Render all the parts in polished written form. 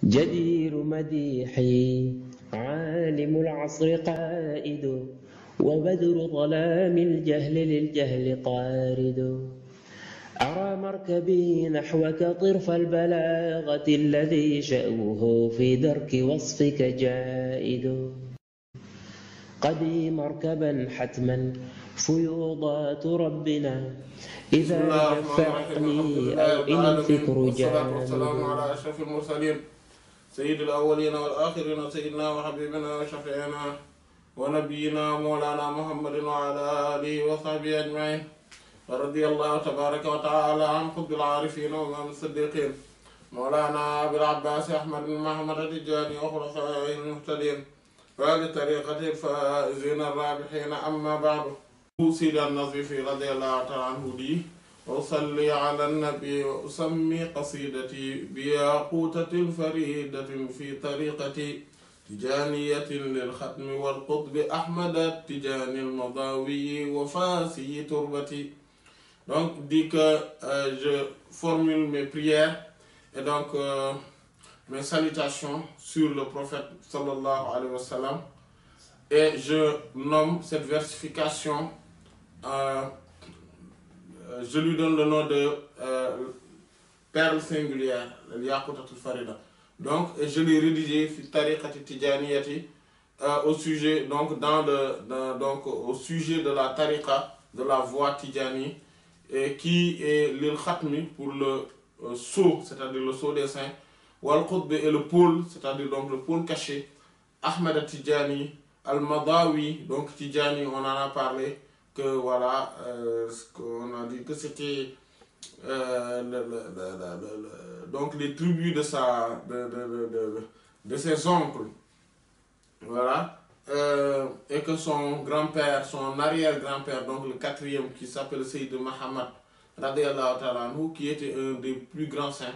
جدير مديحي عالم العصر قائد وبدر ظلام الجهل للجهل طارد أرى مركبي نحوك طرف البلاغة الذي شأوه في درك وصفك جائد قدي مركبا حتما فيوضات ربنا إذا جف عقلي أو إن الفكر والصلاة والسلام جامد. على أشرف المرسلين سيد الأولين والآخرين سيدنا وحبيبنا وشفيعنا ونبينا مولانا محمد وعلى آله وصحبه أجمعين ورضي الله تبارك وتعالى عن قطب العارفين وإمام الصديقين مولانا أبي العباس أحمد بن محمد التجاني وخلفائه المهتدين وبطريقة الفائزين الرابحين. أما بعد، سيد النظيفي رضي الله تعالى عنه لي وأصلي على النبي وأسمي قصيدتي بياقوتة فريدة في طريقة تجانية للختم والقطب أحمد التجاني المضاوي وفاسي تربتي. Donc, dit que je formule mes prières et donc mes salutations sur le prophète sallallahu alayhi wa sallam, et je nomme cette versification, je lui donne le nom de perle singulière, Yaqutatul Farida. Donc, et je l'ai rédigé fi tariqati tijaniyati au sujet, donc donc au sujet de la tariqa, de la voie tijani, et qui est l'il khatmi pour le sceau, c'est-à-dire le sceau des saints, wal qutb et le pôle, c'est-à-dire donc le pôle caché, Ahmed Tijani, al-Madawi, donc Tijani, on en a parlé, que voilà, ce qu'on a dit que c'était donc les tribus de ses oncles, voilà, et que son grand-père, son arrière-grand-père, donc le quatrième, qui s'appelle Sayyid Muhammad radiyallahu ta'ala anhu, qui était un des plus grands saints,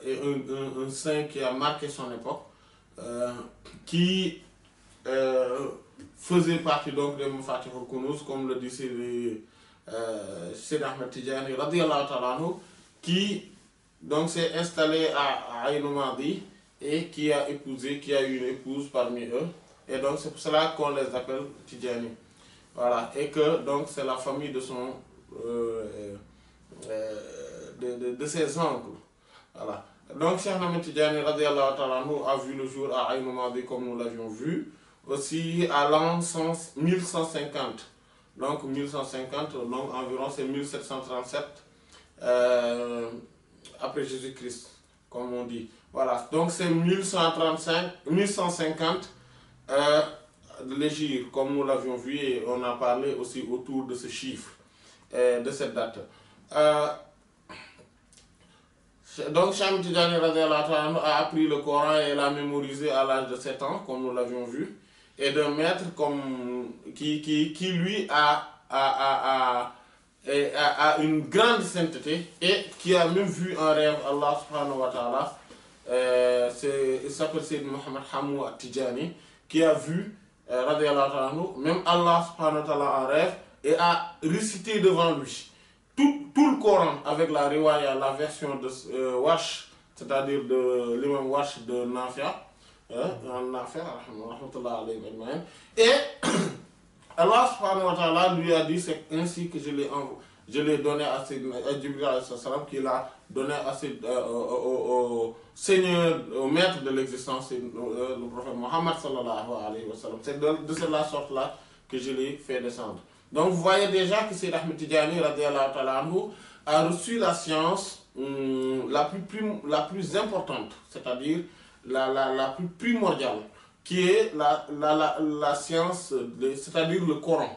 et un saint qui a marqué son époque, qui faisait partie donc de Mafatih al-Kunuz, comme le dit Sayyid Ahmed Tijani radiyallahu ta'ala anhu, qui donc s'est installé à Aïn Madi et qui a eu une épouse parmi eux. Et donc c'est pour cela qu'on les appelle Tijani. Voilà. Et que donc c'est la famille de son de ses oncles. Voilà. Donc Cheikh Ahmed Tijani radiyallahu ta'ala anhu a vu le jour à Aïn Madi, comme nous l'avions vu, aussi à l'an 1150. Donc 1150, donc environ c'est 1737 après Jésus-Christ, comme on dit. Voilà. Donc c'est 1150 de l'Hégire, comme nous l'avions vu, et on a parlé aussi autour de ce chiffre, de cette date. Donc Cheikh Tijani a appris le Coran et l'a mémorisé à l'âge de 7 ans, comme nous l'avions vu, et d'un maître qui lui a une grande sainteté, et qui a même vu en rêve Allah subhanahu wa ta'ala. Il s'appelle Sayyid Muhammad Hamou At-Tijani, qui a vu même Allah subhanahu wa ta'ala en rêve, et a récité devant lui tout le Coran avec la riwaya, la version de Wash, c'est-à-dire de l'imam Wash de Nafia, et Allah subhanahu wa ta'ala lui a dit: c'est ainsi que je l'ai donné à Jibril alayhi salam, qu'il a donné au Seigneur, au maître de l'existence, le prophète Mohammed sallallahu alayhi wa sallam. C'est de cette sorte-là que je l'ai fait descendre. Donc vous voyez déjà que Sayyid Ahmed Tijani radiyallahu ta'ala anhu a reçu la science la plus importante, c'est-à-dire la plus primordiale, qui est la science, c'est-à-dire le Coran.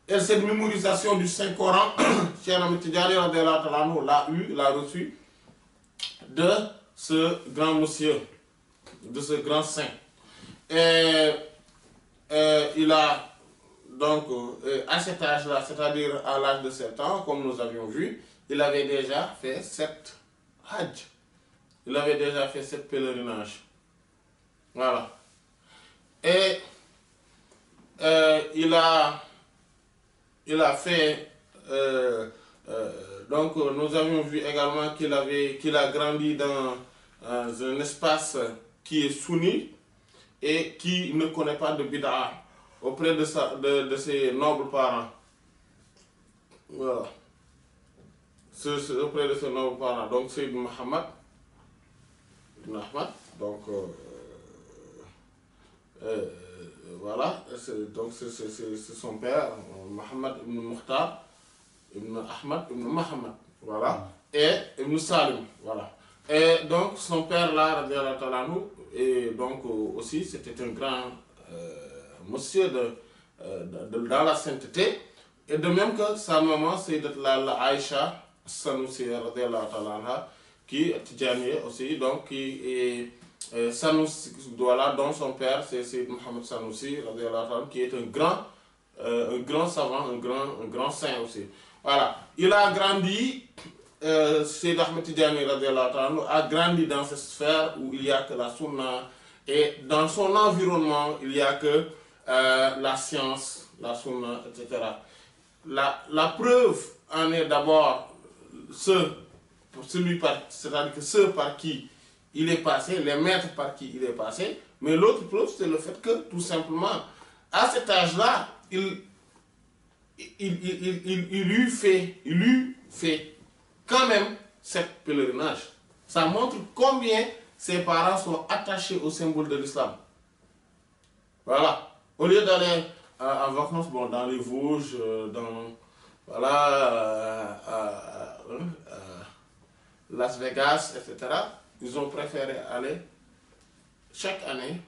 Et cette mémorisation du Saint-Coran, Cheikh Ahmed Tijani radiyallahu ta'ala anhu l'a reçu de ce grand monsieur, de ce grand saint. Et il a donc, à cet âge-là, c'est-à-dire à l'âge de 7 ans, comme nous avions vu, il avait déjà fait 7 hajj. Il avait déjà fait 7 pèlerinages. Voilà. Et il a fait, donc nous avions vu également qu'il a grandi un espace qui est sunni et qui ne connaît pas de bid'a auprès de ses nobles parents. Voilà. Auprès de ses nobles parents. Donc c'est Mohammed ibn Ahmad. Donc voilà. Donc c'est son père, Mohammed ibn Mukhtar, ibn Ahmad, ibn Mohammed. Voilà. Et ibn Salim. Voilà. Et donc son père là, radiallahu ta'ala anhu, et donc aussi c'était un grand monsieur dans la sainteté. Et de même que sa maman, c'est la Aïcha Sanoussi, radiallahu ta'ala anha, qui est tidjaniye aussi, donc qui est Sanoussi, voilà, dont son père, c'est Mohamed Sanoussi, radiallahu ta'ala, qui est un grand savant, un grand saint aussi. Voilà. Il a grandi, Seyd Ahmed Tidjani, radiallahu ta'ala, a grandi dans cette sphère où il n'y a que la sunna, et dans son environnement, il n'y a que la science, la sunna, etc. La preuve en est d'abord c'est-à-dire que ceux par qui il est passé, les maîtres par qui il est passé, mais l'autre preuve, c'est le fait que, tout simplement, à cet âge-là, il eut fait quand même cette pèlerinage. Ça montre combien ses parents sont attachés au symbole de l'islam. Voilà. Au lieu d'aller en vacances, bon, dans les Vosges, voilà, Las Vegas, etc., ils ont préféré aller chaque année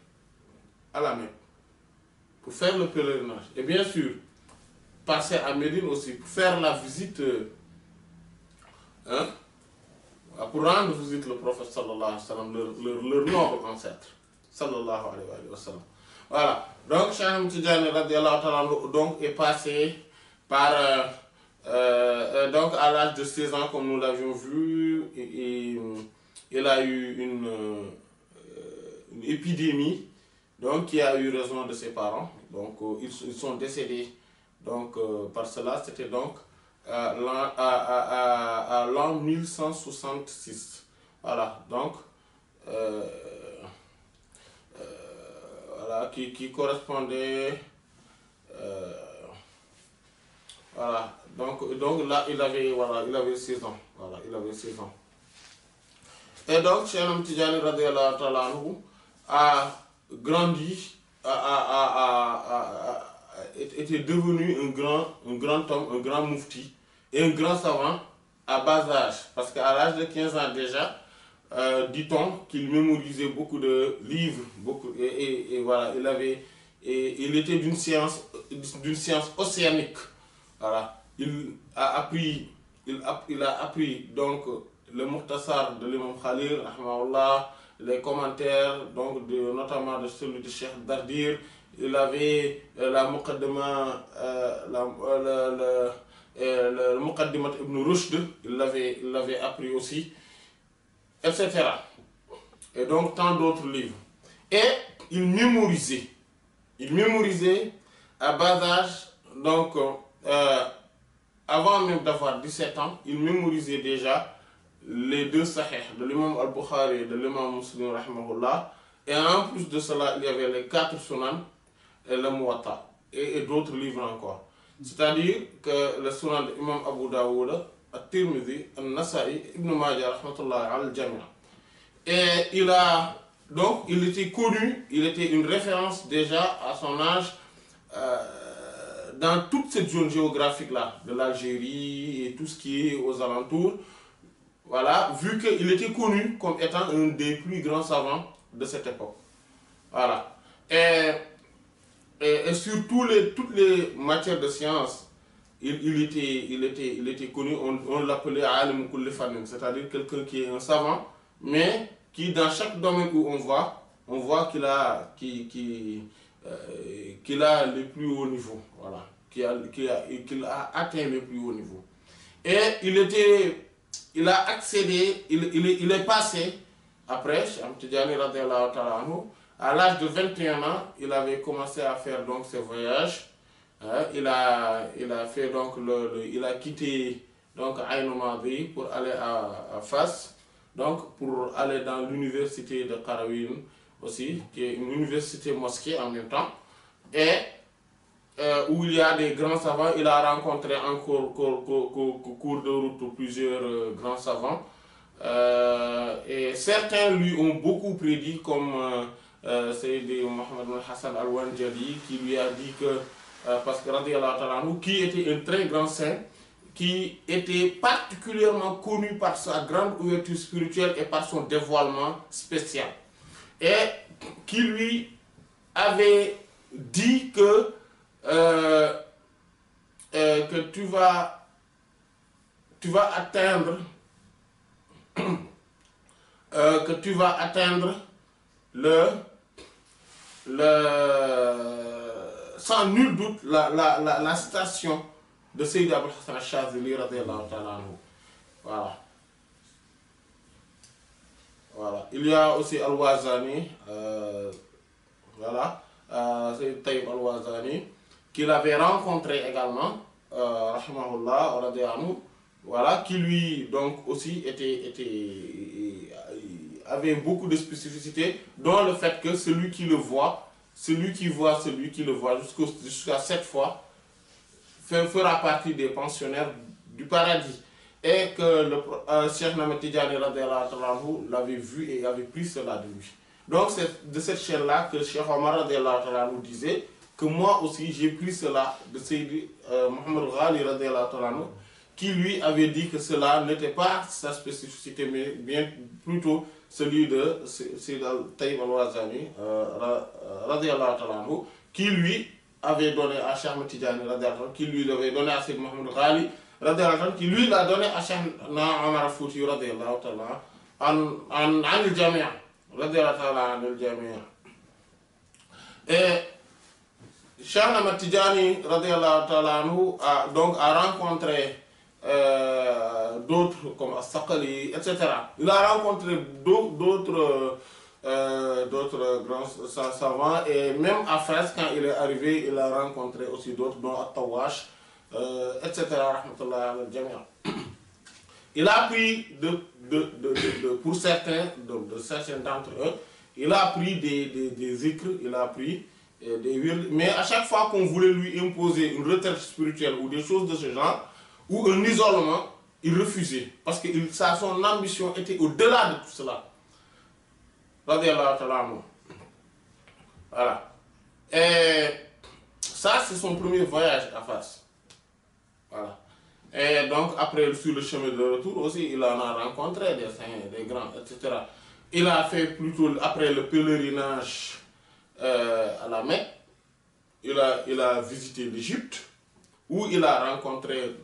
à la Mecque pour faire le pèlerinage. Et bien sûr, passer à Médine aussi pour faire la visite, pour rendre visite le prophète sallallahu alayhi wa sallam, leur noble ancêtre, sallallahu alayhi wa sallam. Voilà. Donc, Cheikh Ahmed Tidjani radiallahu ta'ala donc est passé par donc à l'âge de 16 ans, comme nous l'avions vu, et il a eu une épidémie, donc qui a eu raison de ses parents. Donc ils sont décédés. Donc par cela, c'était donc à l'an 1166. Voilà. Donc voilà, qui correspondait. Voilà, donc là, il avait 6 ans. Voilà, il avait 6 ans. Et donc, Cheikh Ahmed Tidjani radiallahu ta'ala anhu a grandi, était devenu un grand homme, un grand moufti et un grand savant à bas âge. Parce qu'à l'âge de 15 ans déjà, dit-on qu'il mémorisait beaucoup de livres, et voilà, il était d'une science océanique. Voilà. Il a appris donc le Mukhtasar de l'imam Khalil, les commentaires, donc notamment de celui de Cheikh Dardir. Il avait la Muqaddima, le Muqaddimat Ibn Rushd, il l'avait appris aussi, etc. Et donc tant d'autres livres. Et il mémorisait à bas âge, donc avant même d'avoir 17 ans, il mémorisait déjà les 2 sahih de l'imam al-Bukhari et de l'imam Muslim rahimahullah. Et en plus de cela, il y avait les 4 sunan et le Muwatta et d'autres livres encore. C'est-à-dire que le sunan de l'imam Abu Daoud, al-Tirmidhi, al-Nasa'i, Ibn Majah rahmatullah al-Jami'. Et il était connu, il était une référence déjà à son âge dans toute cette zone géographique-là, de l'Algérie et tout ce qui est aux alentours. Voilà, vu qu'il était connu comme étant un des plus grands savants de cette époque. Voilà. Et sur toutes les matières de sciences, il était connu, on l'appelait Alim Kulli Fannin, c'est-à-dire quelqu'un qui est un savant, mais qui dans chaque domaine où on voit qu'il a le plus haut niveau. Voilà. Qu'il a atteint le plus haut niveau. Et il a accédé, il est passé, après, Cheikh Ahmed Tidjani radiallahu ta'ala anhu, à l'âge de 21 ans, il avait commencé à faire donc ses voyages. Il a fait donc il a quitté donc Aïn Madi pour aller à Fas. donc pour aller dans l'université de Qarawiyyin aussi, qui est une université mosquée en même temps, et où il y a des grands savants. Il a rencontré en cours de route plusieurs grands savants. Et certains lui ont beaucoup prédit, comme Sayyidi Mohammed Hassan al-Wanjali, qui lui a dit que, parce que radiyallahu ta'ala anhu, qui était un très grand saint, qui était particulièrement connu par sa grande ouverture spirituelle et par son dévoilement spécial. Et qui lui avait dit que tu vas atteindre le sans nul doute la station de Sayyid Abul Hassan al-Shazili radiyallahu ta'ala anhu. Voilà. Il y a aussi Al-Wazani, Sayyid Tayyib Al-Wazani, qu'il avait rencontré également, rahimahullah, radiyallahu anhu, voilà, qui lui donc aussi avait beaucoup de spécificités, dont le fait que celui qui le voit, celui qui voit celui qui le voit jusqu'à 7 fois, fera partie des pensionnaires du paradis. Et que le Cheikh Ahmed Tidjani l'avait vu et avait pris cela de lui. Donc c'est de cette chaîne-là que Cheikh Omar nous disait que moi aussi j'ai pris cela de Sayyid Mohamed Ghali, qui lui avait dit que cela n'était pas sa spécificité, mais bien plutôt celui de Sayyid Tayyib al-Wazani, qui lui avait donné à Cheikh Ahmed Tidjani, qui lui avait donné à Sayyid Mohamed Ghali, qui lui l'a donné à Cheikh Omar al-Fouti, an al-Jami', et Cheikh Ahmed Tidjani a rencontré d'autres comme As-Saqali, etc. Il a rencontré d'autres grands savants, et même à Fès, quand il est arrivé, il a rencontré aussi d'autres, dont At-Tawash, etc. Il a pris pour certains d'entre eux, il a pris des écrits, il a pris des huiles, mais à chaque fois qu'on voulait lui imposer une retraite spirituelle ou des choses de ce genre, ou un isolement, il refusait, parce que son ambition était au-delà de tout cela. Voilà. Et ça, c'est son premier voyage à Fès. Voilà. Et donc, après, sur le chemin de retour aussi, il en a rencontré des saints, des grands, etc. Il a fait plutôt, après le pèlerinage à la Mecque, il a visité l'Égypte, où il a rencontré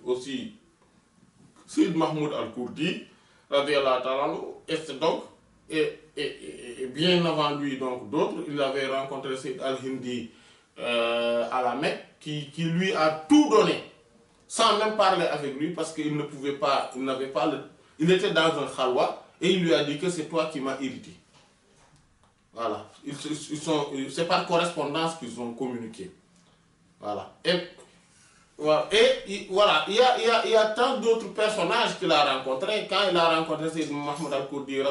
aussi Sayyid Mahmoud al-Kurdi, et bien avant lui, donc d'autres, il avait rencontré Sayyid al-Hindi à la Mecque, qui lui a tout donné, sans même parler avec lui, parce qu'il ne pouvait pas, il était dans un khalwa, et il lui a dit que c'est toi qui m'as hérité. Voilà. C'est par correspondance qu'ils ont communiqué. Voilà. Et voilà, il y a tant d'autres personnages qu'il a rencontrés. Quand il a rencontré Sayyid Mahmoud al-Kurdi,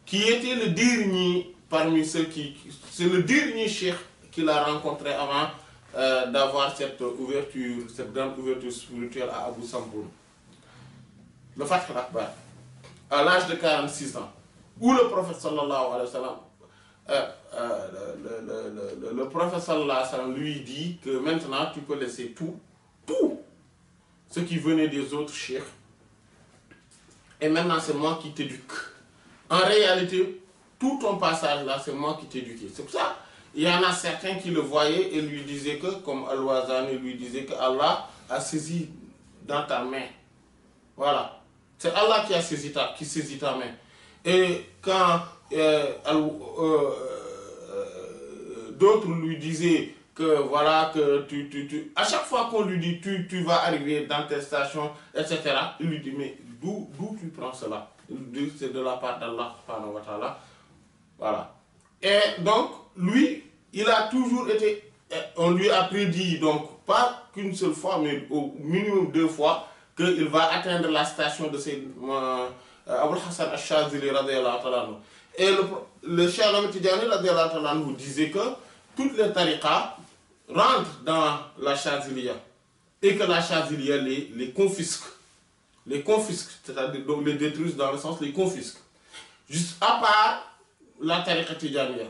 qui était le dernier parmi ceux c'est le dernier cheikh qu'il a rencontré avant d'avoir cette grande ouverture spirituelle à Abu Samboun. Le Fath al-Akbar, à l'âge de 46 ans, où le prophète sallallahu alayhi wa sallam, le prophète sallallahu alayhi wa sallam lui dit que maintenant tu peux laisser tout ce qui venait des autres cheikhs, et maintenant c'est moi qui t'éduque. En réalité, tout ton passage là, c'est moi qui t'éduque. C'est pour ça, il y en a certains qui le voyaient et lui disaient que, comme Al-Wazani lui disait que Allah a saisi dans ta main. Voilà. C'est Allah qui saisit ta main. Et quand d'autres lui disaient que voilà, que à chaque fois qu'on lui dit tu vas arriver dans tes stations, etc., il lui dit mais d'où tu prends cela? C'est de la part d'Allah subhanahu wa ta'ala. Voilà. Et donc, lui, il a toujours été, on lui a prédit, donc pas qu'une seule fois, mais au minimum 2 fois, qu'il va atteindre la station de Abul Hassan al-Shazili radiallahu ta'ala anhu. Et le Cheikh Ahmed Tidjani radiallahu ta'ala anhu disait que toutes les tariqas rentrent dans la Shaziliya et que la Shaziliya les confisque. Les confisque, c'est-à-dire donc les détruisent dans le sens les confisque. Juste à part la tariqa Tidjaniya.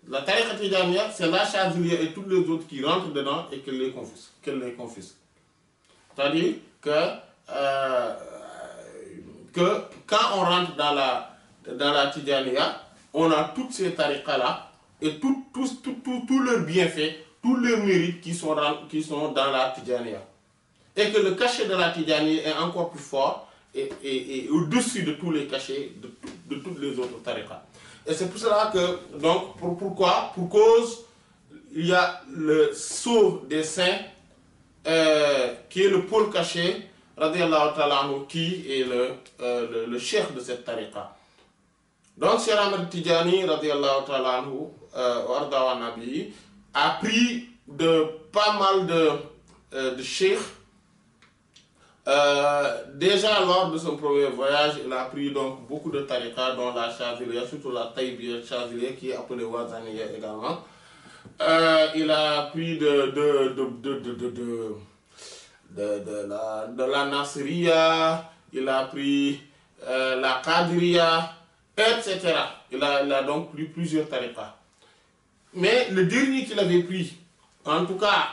La tariqa Tidjaniya, c'est la Shaziliya et tous les autres qui rentrent dedans et qu'elle les confisque. C'est-à-dire que quand on rentre dans la Tidjaniya, on a toutes ces tariqas-là et tous leurs bienfaits, tous leurs mérites qui sont dans la Tidjaniya. Et que le cachet de la Tidjaniya est encore plus fort et au-dessus de tous les cachets de toutes les autres tariqas. Et c'est pour cela que, donc, pourquoi? Pour cause, il y a le sceau des saints, qui est le pôle caché, radiallahu ta'ala anhu, qui est le cheikh de cette tariqa. Donc, Cheikh Ahmed Tidjani, radiallahu ta'ala anhu, wardawa nabi, a pris de pas mal de cheikhs. Déjà lors de son premier voyage, il a pris donc beaucoup de tariqas, dont la Shaziliya, surtout la Taïbiya Shaziliya, qui est appelée Wazaniya également. Il a pris de la Nasriya, il a pris la Qadriya, etc. Il a donc pris plusieurs tariqas. Mais le dernier qu'il avait pris, en tout cas,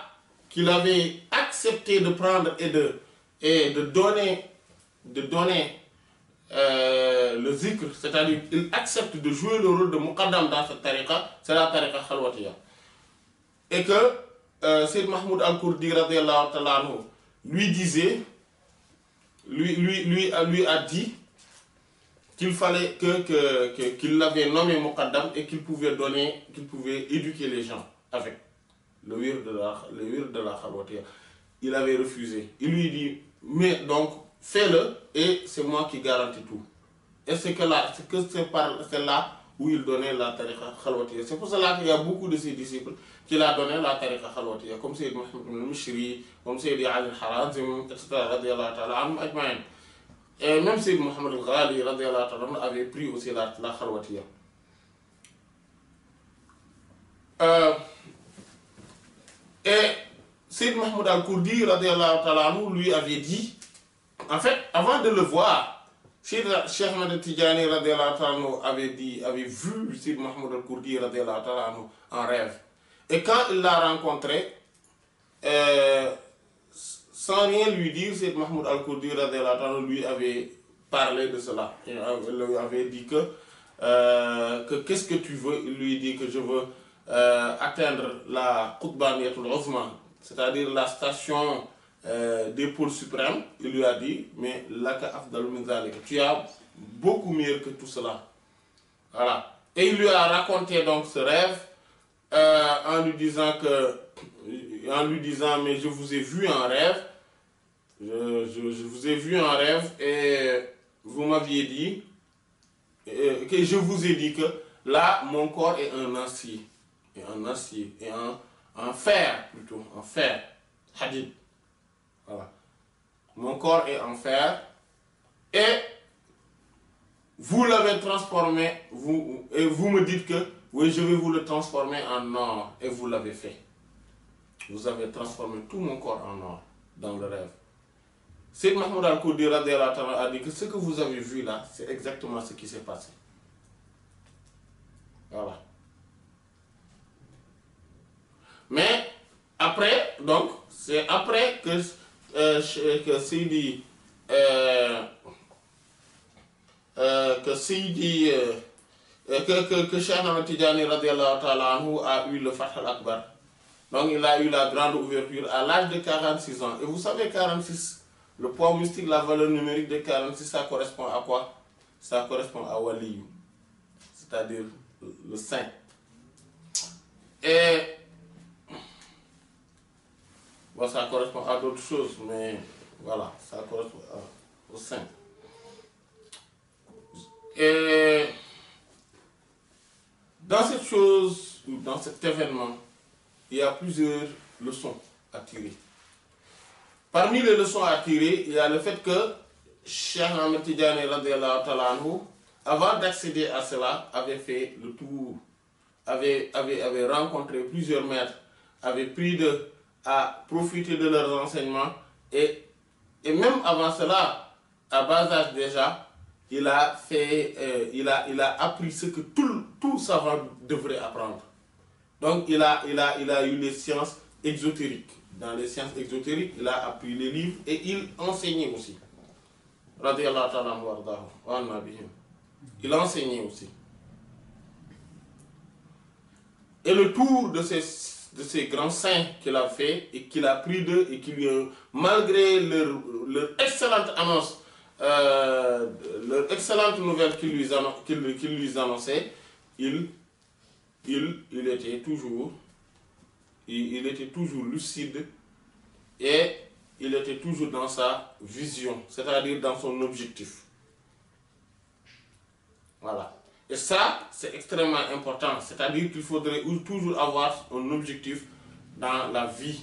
qu'il avait accepté de prendre et de donner le zikr, c'est-à-dire il accepte de jouer le rôle de muqaddam dans cette tariqa, c'est la tariqa khalwatiya. Et que Sayyid Mahmoud al-Kurdi radiallahu ta'ala anhu lui disait, lui a dit qu'il fallait qu'il l'avait nommé muqaddam et qu'il pouvait éduquer les gens avec le wird de la khalwatiya. Il avait refusé. Il lui dit, mais donc, fais-le et c'est moi qui garantis tout. Et c'est là où il donnait la tariqa khalwatiya. C'est pour cela qu'il y a beaucoup de ses disciples qu'il a donné la tariqa khalwatiya, comme Sayyid Mohammed al-Mishri, comme Sayyid Ali al-Harazim, etc. radiallahu ta'ala anhum ajma'in. Et même Sayyid Mohammed al-Ghali radiallahu ta'ala anhu avait pris aussi la khalwatiya. Et Sayyid Mahmoud al-Kurdi radiallahu ta'ala anhu lui avait dit, en fait, avant de le voir, Cheikh Ahmed Tidjani radiallahu ta'ala anhu avait vu Sayyid Mahmoud al-Kurdi radiallahu ta'ala anhu en rêve. Et quand il l'a rencontré, sans rien lui dire, Sayyid Mahmoud al-Kurdi radiallahu ta'ala anhu lui avait parlé de cela. Il lui avait dit que qu'est-ce que tu veux? Il lui dit que je veux atteindre la Qutbaniyatul Uzma, c'est-à-dire la station des pôles suprêmes. Il lui a dit, mais laka afdal min zalika, tu as beaucoup mieux que tout cela. Voilà. Et il lui a raconté donc ce rêve en lui disant mais je vous ai vu en rêve, je vous ai vu en rêve et vous m'aviez dit que je vous ai dit que là mon corps est un acier, et en fer plutôt, en fer, hadid. Voilà. Mon corps est en fer et vous l'avez transformé, et vous me dites que oui, je vais vous le transformer en or, et vous l'avez fait. Vous avez transformé tout mon corps en or dans le rêve. Sayyid Mahmoud al-Kurdi radiallahu ta'ala a dit que ce que vous avez vu là, c'est exactement ce qui s'est passé. Voilà. Mais après, donc, c'est après que Seydi que Cheikh Ahmed Tidjani radiallahu ta'ala anhu a eu le Fath al-Akbar. Donc il a eu la grande ouverture à l'âge de 46 ans. Et vous savez, 46, le poids mystique, la valeur numérique de 46, ça correspond à quoi? Ça correspond à Wali, c'est-à-dire le saint. Et bon, ça correspond à d'autres choses, mais voilà, ça correspond au saint. Et dans cette chose, dans cet événement, il y a plusieurs leçons à tirer. Parmi les leçons à tirer, il y a le fait que Cheikh Ahmed Tidiane radiallahu ta'ala anhu, avant d'accéder à cela, avait fait le tour, avait rencontré plusieurs maîtres, avait pris à profiter de leurs enseignements, et même avant cela, à bas âge déjà, il a appris ce que tout savant devrait apprendre. Donc il a eu les sciences exotériques. Dans les sciences exotériques, il a appris les livres et il enseignait aussi. Radiallahu ta'ala anhu wa anna bihim. Il enseignait aussi. Et le tour de ces grands saints qu'il a fait et qu'il a pris d'eux et qui lui ont, malgré leur excellente annonce, leur excellente nouvelle qu'il lui annonçait, il était toujours lucide et il était toujours dans sa vision, c'est-à-dire dans son objectif. Voilà. Et ça, c'est extrêmement important. C'est-à-dire qu'il faudrait toujours avoir un objectif dans la vie,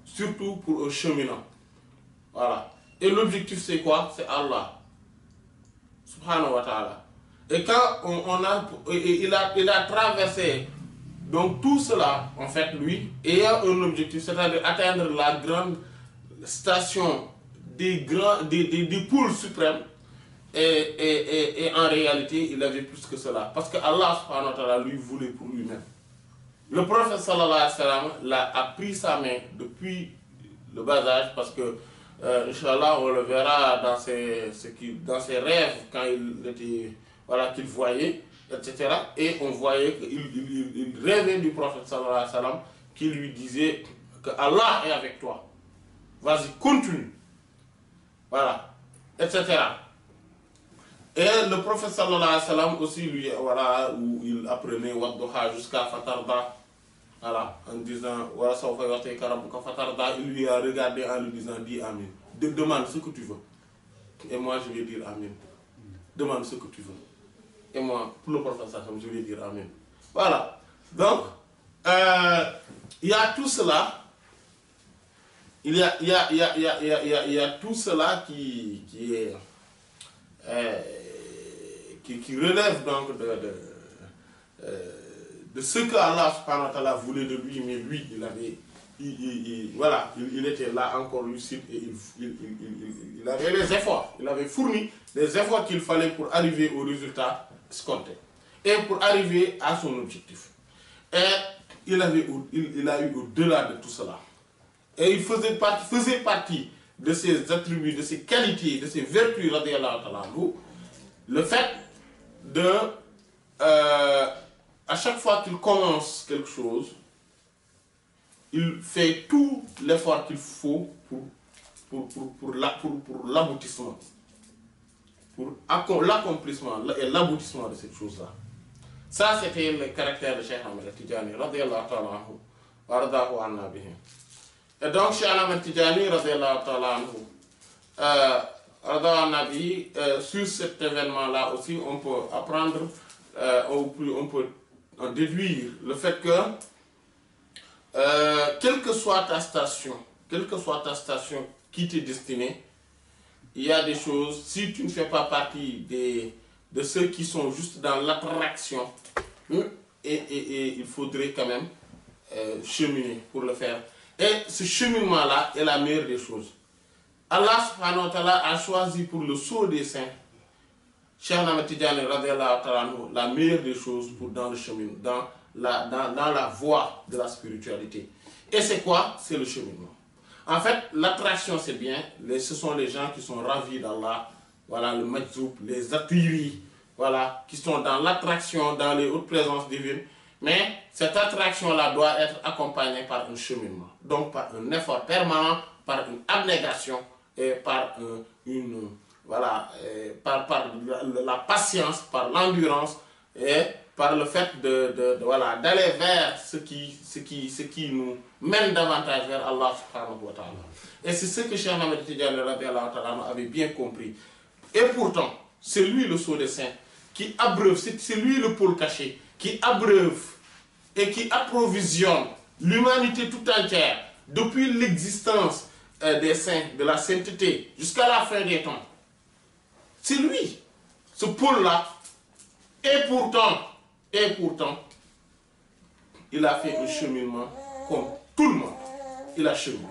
surtout pour un cheminant. Voilà. Et l'objectif, c'est quoi? C'est Allah. Subhanahu wa ta'ala. Et quand il a traversé donc tout cela, en fait, lui, ayant un objectif, c'est-à-dire atteindre la grande station des pôles suprêmes, et en réalité, il avait plus que cela. Parce que Allah subhanahu wa ta'ala lui voulait pour lui-même. Le prophète sallallahu alayhi wa sallam a pris sa main depuis le bas âge, parce que, Inch'Allah, on le verra dans ses rêves, quand il était, voilà, qu'il voyait, etc. Et on voyait qu'il rêvait du prophète sallallahu alayhi wa sallam, qui lui disait que Allah est avec toi. Vas-y, continue. Voilà, etc. Et le prophète sallallahu alayhi wa sallam aussi, lui, voilà, où il apprenait Wadduha jusqu'à Fatarda, voilà, en disant, voilà, il lui a regardé en lui disant, dis Amin. Demande ce que tu veux. Et moi, je vais dire Amin. Demande ce que tu veux. Et moi, pour le prophète sallallahu alayhi wa sallam, je vais dire Amin. Voilà. Donc, il y a tout cela. Il y a tout cela qui relève donc de ce que Allah subhanahu wa ta'ala voulait de lui, mais lui, il était là encore lucide et il avait les efforts, il avait fourni les efforts qu'il fallait pour arriver au résultat escompté et pour arriver à son objectif. Et il a eu au-delà de tout cela. Et il faisait partie de ses attributs, de ses qualités, de ses vertus, radiyallahu ta'ala anhu, le fait de, à chaque fois qu'il commence quelque chose, il fait tout l'effort qu'il faut pour l'aboutissement, pour l'accomplissement et l'aboutissement de cette chose-là. Ça, c'était le caractère de Cheikh Ahmed Tidiane, radiyallahu ta'ala anhu, wa radahu anna bihi. Et donc, Cheikh Ahmed Tidiane, radiyallahu ta'ala anhu, sur cet événement-là aussi, on peut apprendre, on peut en déduire le fait que, quelle que soit ta station qui t'est destinée, il y a des choses, si tu ne fais pas partie de ceux qui sont juste dans l'attraction, et il faudrait quand même cheminer pour le faire. Et ce cheminement-là est la meilleure des choses. Allah subhanahu wa ta'ala a choisi pour le sceau des saints, Cheikh Ahmed Tidiane radiyallahu ta'ala, la meilleure des choses pour dans le chemin, dans la voie de la spiritualité. Et c'est quoi? C'est le cheminement. En fait, l'attraction c'est bien, ce sont les gens qui sont ravis d'Allah, voilà, le majzoub, les attiris, voilà, qui sont dans l'attraction, dans les hautes présences divines. Mais cette attraction-là doit être accompagnée par un cheminement, donc par un effort permanent, par une abnégation et par par la patience, par l'endurance et par le fait d'aller vers ce qui nous mène davantage vers Allah subhanahu wa ta'ala. Et c'est ce que Cheikh Ahmed Tidiane avait bien compris. Et pourtant, c'est lui le sceau des saints qui abreuve, c'est lui le pôle caché, qui abreuve et qui approvisionne l'humanité tout entière depuis l'existence des saints, de la sainteté, jusqu'à la fin des temps. C'est lui, ce Paul-là. Et pourtant, il a fait un cheminement comme tout le monde. Il a cheminé.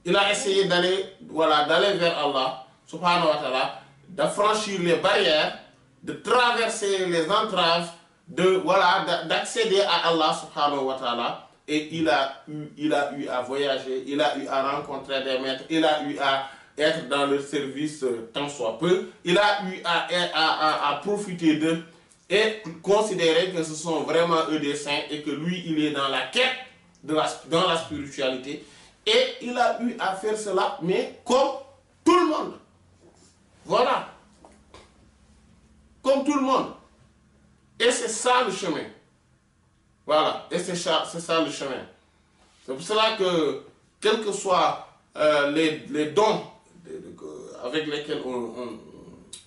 Il a essayé d'aller vers Allah, subhanahu wa ta'ala, d'affranchir les barrières, de traverser les entraves, d'accéder à Allah, subhanahu wa ta'ala. Et il a eu à voyager, il a eu à rencontrer des maîtres, il a eu à être dans leur service tant soit peu, il a eu à profiter d'eux et considérer que ce sont vraiment eux des saints et que lui, il est dans la quête, dans la spiritualité. Et il a eu à faire cela, mais comme tout le monde. Voilà. Comme tout le monde. Et c'est ça le chemin. Voilà. Et c'est ça le chemin. C'est pour cela que, quels que soient les dons avec lesquels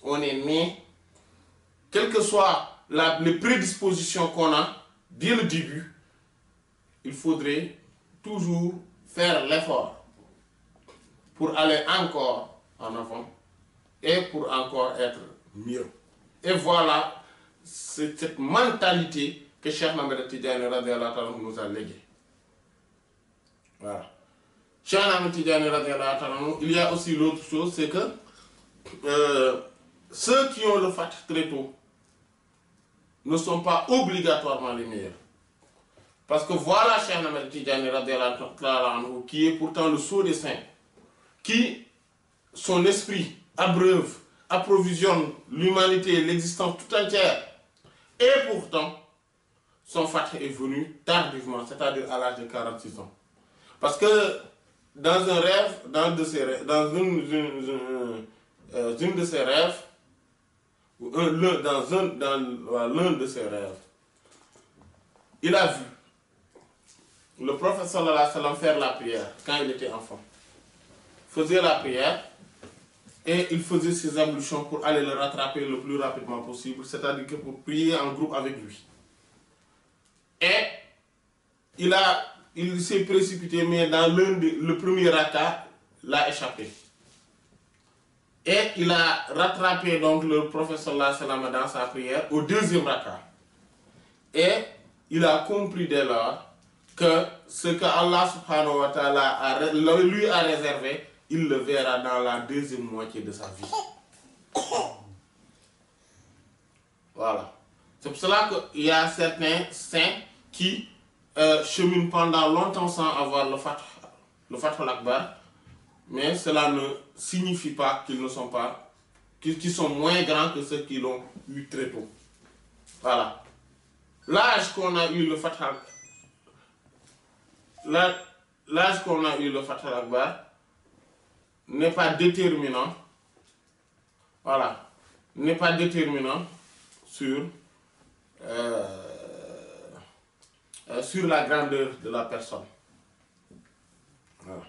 on est né, quelles que soient les prédispositions qu'on a dès le début, il faudrait toujours faire l'effort pour aller encore en avant et pour encore être mieux. Et voilà cette mentalité que Cheikh Ahmed Tidiane radiyallahu anhu nous a léguée. Voilà. Cheikh Ahmed Tidiane radiyallahu anhu, il y a aussi l'autre chose, c'est que ceux qui ont le fath très tôt ne sont pas obligatoirement les meilleurs. Parce que voilà Cheikh Ahmed Tidiane radiyallahu anhu, qui est pourtant le sceau des saints, qui, son esprit abreuve, approvisionne l'humanité, l'existence tout entière. Et pourtant, son fath est venu tardivement, c'est-à-dire à l'âge de 46 ans. Parce que dans un rêve, dans une de ses rêves, ou dans l'un de ses rêves, il a vu le prophète sallallahu alayhi wa sallam faire la prière quand il était enfant. Il faisait la prière et il faisait ses ablutions pour aller le rattraper le plus rapidement possible, c'est-à-dire que pour prier en groupe avec lui. Et il s'est précipité, mais dans le premier raka, l'a échappé. Et il a rattrapé donc le prophète sallallahu alayhi wa sallam dans sa prière au deuxième raka. Et il a compris dès lors que ce que Allah subhanahu wa ta'ala lui a réservé, il le verra dans la deuxième moitié de sa vie. Voilà. C'est pour cela qu'il y a certains saints qui cheminent pendant longtemps sans avoir le fath al-akbar, mais cela ne signifie pas qu'ils ne sont pas, qu'ils sont moins grands que ceux qui l'ont eu très tôt. Voilà. L'âge qu'on a eu le fath al-akbar n'est pas déterminant. Voilà. N'est pas déterminant sur la grandeur de la personne. Voilà.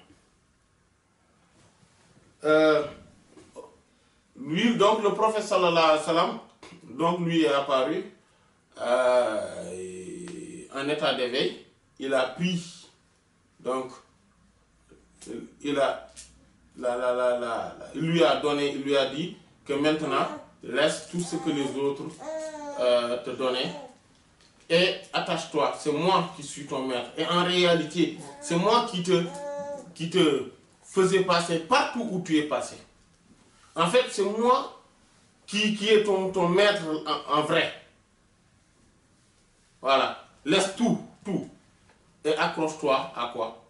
Lui, donc le prophète sallallahu alayhi wa sallam, donc lui est apparu en état d'éveil. Il a pris, donc il lui a donné, il lui a dit que maintenant laisse tout ce que les autres te donnaient et attache-toi, c'est moi qui suis ton maître. Et en réalité, c'est moi qui te faisais passer partout où tu es passé. En fait, c'est moi qui est ton maître en vrai. Voilà. Laisse tout. Et accroche-toi à quoi?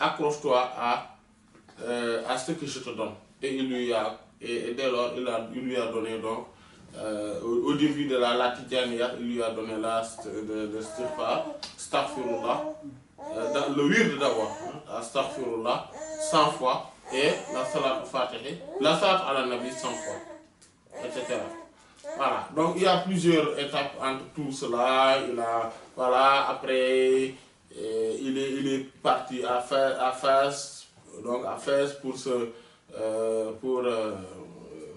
Accroche-toi à ce que je te donne. Et dès lors, il lui a donné donc, au début de la Tidjaniyya, il lui a donné de Astaghfirullah, le wird d'abord, Astaghfirullah, 100 fois, et la salat al-Fatihi, la salat ala nabi 100 fois, etc. Voilà, donc il y a plusieurs étapes entre tout cela. Voilà, après, il est parti à Fès, donc à Fès pour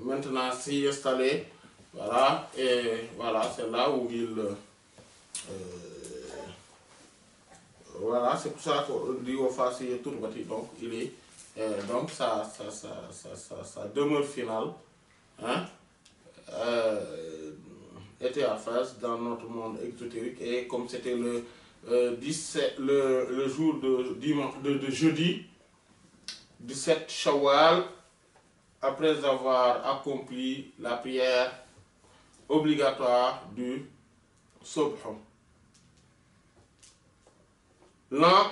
maintenant s'y installer. Voilà, et voilà, c'est là où voilà, c'est pour ça qu'on dit au Fassi et Tourbati, donc il est, donc sa demeure finale hein, était à face dans notre monde exotérique. Et comme c'était le jour de jeudi 17 Shawwal, après avoir accompli la prière obligatoire du Subh. L'an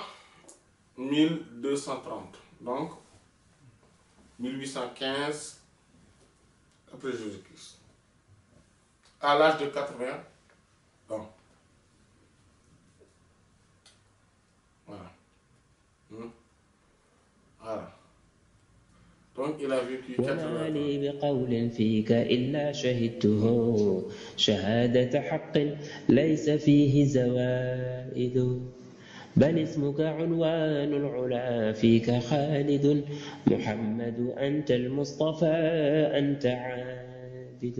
1230, donc 1815 après Jésus-Christ, à l'âge de 80 ans. Voilà. Voilà. Donc il a vécu 80 وما ans. لي بقول فيك إلا شهدته شهادة حق ليس فيه زوائد بل اسمك عنوان العلا فيك خالد محمد أنت المصطفى أنت عابد